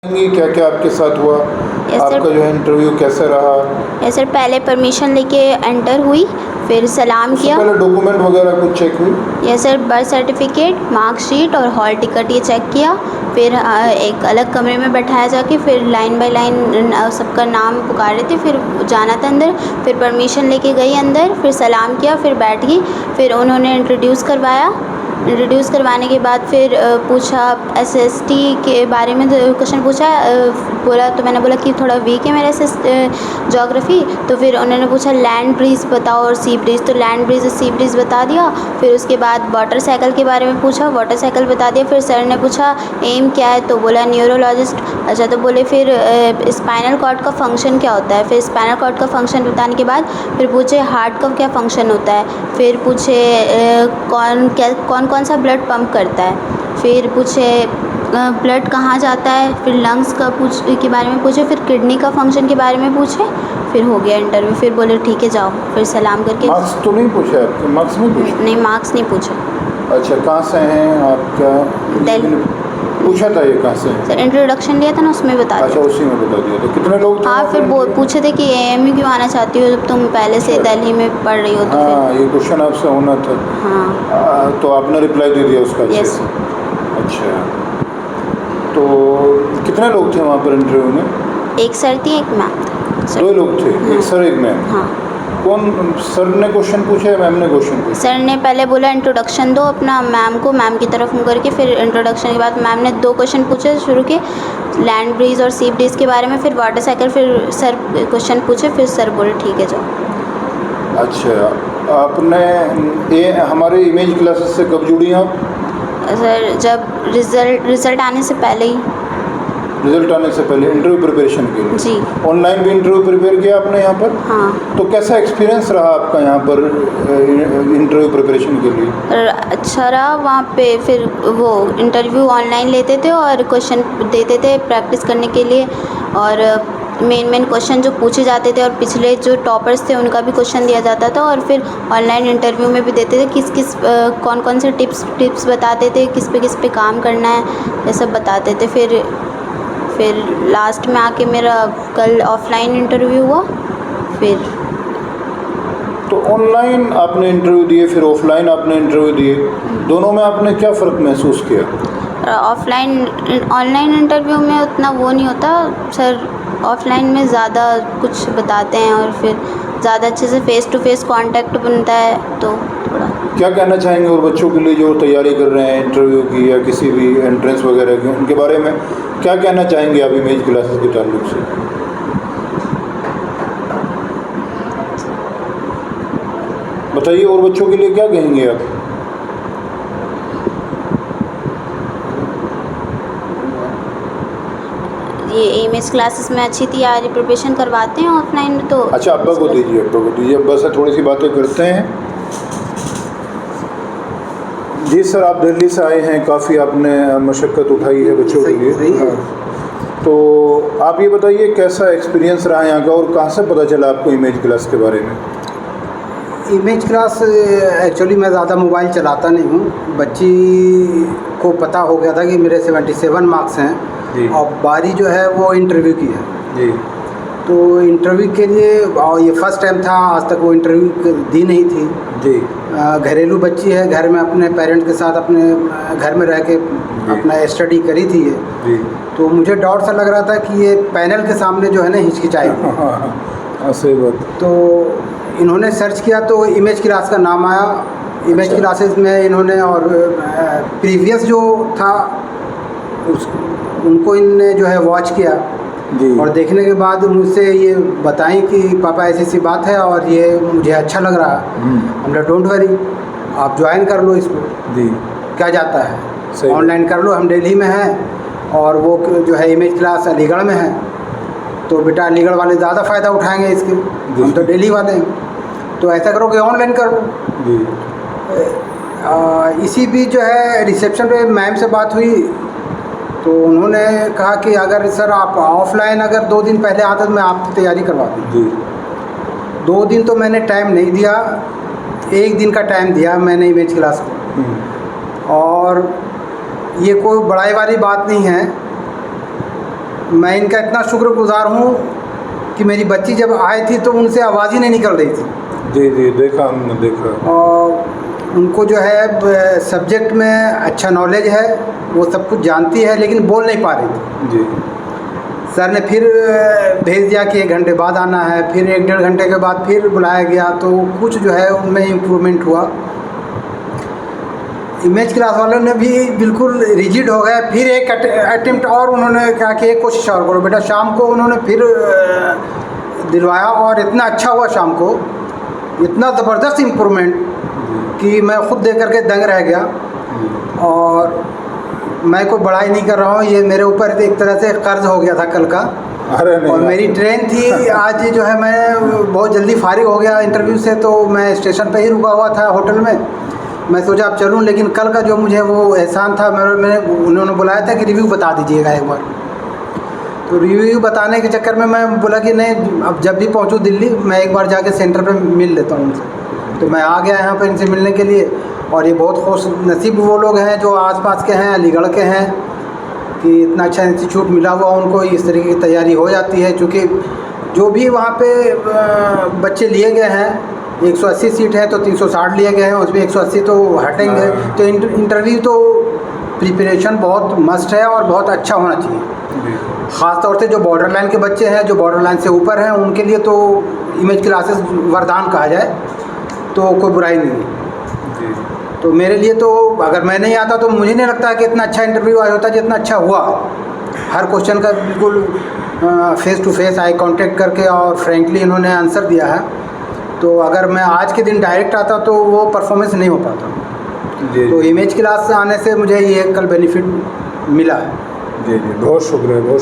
क्या क्या आपके साथ हुआ? आपका जो है इंटरव्यू कैसा रहा? यस सर, पहले परमिशन लेके एंटर हुई, फिर सलाम उससे किया। पहले डॉक्यूमेंट वगैरह कुछ चेक हुई? Yes sir, birth certificate, marksheet और हॉल टिकट ये चेक किया। फिर एक अलग कमरे में बैठाया जाके फिर लाइन बाय लाइन सबका नाम पुकार रहे थे, फिर जाना था अंदर। फिर परमिशन लेके गई अंदर, फिर सलाम किया, फिर बैठ गई। फिर उन्होंने इंट्रोड्यूस करवाया। इंट्रोड्यूस करवाने के बाद फिर पूछा एसएसटी के बारे में, क्वेश्चन पूछा। बोला तो मैंने बोला कि थोड़ा वीक है मेरा ज्योग्राफी। तो फिर उन्होंने पूछा लैंड ब्रिज बताओ और सी ब्रिज, तो लैंड ब्रिज और सी ब्रिज बता दिया। फिर उसके बाद वाटर साइकिल के बारे में पूछा, वाटर साइकिल बता दिया। फिर सर ने पूछा एम क्या है, तो बोला न्यूरोलॉजिस्ट। अच्छा, तो बोले फिर स्पाइनल कॉर्ड का फंक्शन क्या होता है। फिर स्पाइनल कॉर्ड का फंक्शन बताने के बाद फिर पूछे हार्ट का क्या फंक्शन होता है। फिर पूछे कौन कौन सा ब्लड पंप करता है। फिर पूछे ब्लड कहाँ जाता है। फिर लंग्स का के बारे में पूछे। फिर किडनी का फंक्शन के बारे में पूछे। फिर हो गया इंटरव्यू। फिर बोले ठीक है जाओ। फिर सलाम करके। मार्क्स तो नहीं पूछे आपके? मार्क्स नहीं पूछे? नहीं, मार्क्स नहीं पूछे। अच्छा, कहाँ से हैं आप? क्या दिल्ली। पूछा था ये कहाँ से हैं? सर इंट्रोडक्शन लिया था ना, उसमें बता अच्छा, दिया। उसी में बता दिया। तो कितने लोग थे? हाँ, फिर पूछे थे कि एएमयू क्यों आना चाहती हो जब तुम पहले से दिल्ली में पढ़ रही हो। तो हाँ, ये क्वेश्चन आपसे होना था। हाँ। तो आपने रिप्लाई दे दिया उसका? अच्छे यस। से। अच्छा, तो कितने लोग थे वहाँ पर इंटरव्यू में? एक सर थी, एक मैम था। 2 लोग थे। हाँ। एक सर एक मैम। हाँ। कौन सर ने क्वेश्चन पूछा या मैम ने क्वेश्चन पूछा? सर ने पहले बोला इंट्रोडक्शन दो अपना मैम को, मैम की तरफ मुँह करके। फिर इंट्रोडक्शन के बाद मैम ने 2 क्वेश्चन पूछे शुरू के, लैंड ब्रिज और सी ब्रिज के बारे में। फिर वाटर साइकिल। फिर सर क्वेश्चन पूछे। फिर सर बोले ठीक है जाओ। अच्छा, आपने ये हमारे इमेज क्लासेस से कब जुड़ी आप? सर जब रिज़ल्ट आने से पहले ही। रिजल्ट आने से पहले इंटरव्यू प्रिपरेशन के लिए? जी। ऑनलाइन भी इंटरव्यू प्रिपेयर किया आपने यहाँ पर? हाँ। तो कैसा एक्सपीरियंस रहा आपका यहाँ पर इंटरव्यू प्रिपरेशन के लिए? अच्छा रहा वहाँ पे। फिर वो इंटरव्यू ऑनलाइन लेते थे और क्वेश्चन देते थे प्रैक्टिस करने के लिए। और मेन क्वेश्चन जो पूछे जाते थे और पिछले जो टॉपर्स थे उनका भी क्वेश्चन दिया जाता था। और फिर ऑनलाइन इंटरव्यू में भी देते थे कौन कौन से टिप्स बताते थे, किस पे काम करना है, ये सब बताते थे। फिर लास्ट में आके मेरा कल ऑफलाइन इंटरव्यू हुआ। फिर तो ऑनलाइन आपने इंटरव्यू दिए, फिर ऑफलाइन आपने इंटरव्यू दिए, दोनों में आपने क्या फ़र्क महसूस किया? ऑनलाइन इंटरव्यू में उतना वो नहीं होता सर। ऑफलाइन में ज़्यादा कुछ बताते हैं और फिर ज़्यादा अच्छे से फेस टू फेस कांटेक्ट बनता है, तो थोड़ा। क्या कहना चाहेंगे और बच्चों के लिए जो तैयारी कर रहे हैं इंटरव्यू की या किसी भी एंट्रेंस वगैरह की, उनके बारे में क्या कहना चाहेंगे आप इमेज क्लासेस के ताल्लुक से? बताइए, और बच्चों के लिए क्या कहेंगे आप? ये इमेज क्लासेस में अच्छी तैयारी प्रिपरेशन करवाते हैं ऑफलाइन में। तो अच्छा, अब्बा को दीजिए, अब्बा को दीजिए। अब्बा से थोड़ी सी बातें करते हैं। जी सर, आप दिल्ली से आए हैं, काफ़ी आपने मशक्क़त उठाई है बच्चों के लिए। हाँ। तो आप ये बताइए कैसा एक्सपीरियंस रहा यहाँ का और कहाँ से पता चला आपको इमेज क्लास के बारे में? इमेज क्लास एक्चुअली मैं ज़्यादा मोबाइल चलाता नहीं हूँ। बच्ची को पता हो गया था कि मेरे 77 मार्क्स हैं जी। और बारी जो है वो इंटरव्यू की है। जी। तो इंटरव्यू के लिए ये फर्स्ट टाइम था, आज तक वो इंटरव्यू दी नहीं थी। जी। घरेलू बच्ची है, घर में अपने पेरेंट के साथ अपने घर में रह के अपना स्टडी करी थी ये। जी। तो मुझे डाउट सा लग रहा था कि ये पैनल के सामने जो है ना हिचकिचाएगी। हाँ, सही बात। तो इन्होंने सर्च किया तो इमेज क्लास का नाम आया। इमेज अच्छा। क्लासेस में इन्होंने और प्रीवियस जो था उनको इनने जो है वॉच किया। जी। और देखने के बाद मुझसे ये बताएं कि पापा ऐसी सी बात है और ये मुझे अच्छा लग रहा है। हमने डोंट वरी, आप ज्वाइन कर लो इसको। जी। क्या जाता है, सही। ऑनलाइन कर लो, हम दिल्ली में हैं और वो जो है इमेज क्लास अलीगढ़ में है। तो बेटा अलीगढ़ वाले ज़्यादा फ़ायदा उठाएंगे इसके, हम तो दिल्ली वाले हैं। तो ऐसा करो कि ऑनलाइन कर लो। जी। इसी बीच जो है रिसेप्शन पे मैम से बात हुई तो उन्होंने कहा कि अगर सर आप ऑफलाइन अगर 2 दिन पहले आते तो मैं आपकी तैयारी करवा दूँ। जी। 2 दिन तो मैंने टाइम नहीं दिया, 1 दिन का टाइम दिया मैंने इमेज क्लास को। और ये कोई बड़ाई वाली बात नहीं है। मैं इनका इतना शुक्रगुजार हूँ कि मेरी बच्ची जब आई थी तो उनसे आवाज़ ही नहीं निकल रही थी। जी जी, देखा हमने, देखा। और उनको जो है सब्जेक्ट में अच्छा नॉलेज है, वो सब कुछ जानती है, लेकिन बोल नहीं पा रही थी। जी सर ने फिर भेज दिया कि 1 घंटे बाद आना है, फिर 1-1.5 घंटे के बाद फिर बुलाया गया, तो कुछ जो है उनमें इम्प्रूवमेंट हुआ। इमेज क्लास वालों ने भी बिल्कुल रिजिड हो गए, फिर एक अटेम्प्ट और उन्होंने कहा कि एक कोशिश और करो बेटा। शाम को उन्होंने फिर दिलवाया और इतना अच्छा हुआ शाम को, इतना ज़बरदस्त इम्प्रूवमेंट कि मैं ख़ुद देख करके दंग रह गया। और मैं कोई बड़ाई नहीं कर रहा हूँ, ये मेरे ऊपर एक तरह से कर्ज हो गया था कल का। अरे नहीं, और मेरी ट्रेन थी आज, जो है मैं बहुत जल्दी फारिग हो गया इंटरव्यू से, तो मैं स्टेशन पे ही रुका हुआ था होटल में। मैं सोचा अब चलूँ, लेकिन कल का जो मुझे वो एहसान था, मैंने उन्होंने बुलाया था कि रिव्यू बता दीजिएगा एक बार। तो रिव्यू बताने के चक्कर में मैं बोला कि नहीं, अब जब भी पहुँचूँ दिल्ली मैं एक बार जाके सेंटर पे मिल लेता हूँ उनसे। तो मैं आ गया यहाँ पर इनसे मिलने के लिए। और ये बहुत खुश नसीब वो लोग हैं जो आसपास के हैं, अलीगढ़ के हैं, कि इतना अच्छा इंस्टीट्यूट मिला हुआ उनको, इस तरीके की तैयारी हो जाती है। क्योंकि जो भी वहाँ पे बच्चे लिए गए हैं, 180 सीट है तो 360 लिए गए हैं, उसमें 180 तो हटेंगे। तो इंटरव्यू तो प्रिपरेशन बहुत मस्ट है और बहुत अच्छा होना चाहिए। ख़ास तौर से जो बॉर्डर लाइन के बच्चे हैं, जो बॉर्डर लाइन से ऊपर हैं, उनके लिए तो इमेज क्लासेस वरदान कहा जाए तो कोई बुराई नहीं है। तो मेरे लिए तो अगर मैं नहीं आता तो मुझे नहीं लगता कि इतना अच्छा इंटरव्यू आया होता जितना अच्छा हुआ। हर क्वेश्चन का बिल्कुल face to face eye contact करके और फ्रैंकली इन्होंने आंसर दिया है। तो अगर मैं आज के दिन डायरेक्ट आता तो वो परफॉर्मेंस नहीं हो पाता। तो इमेज क्लास आने से मुझे ये कल बेनिफिट मिला है। जी जी, बहुत शुक्रिया, बहुत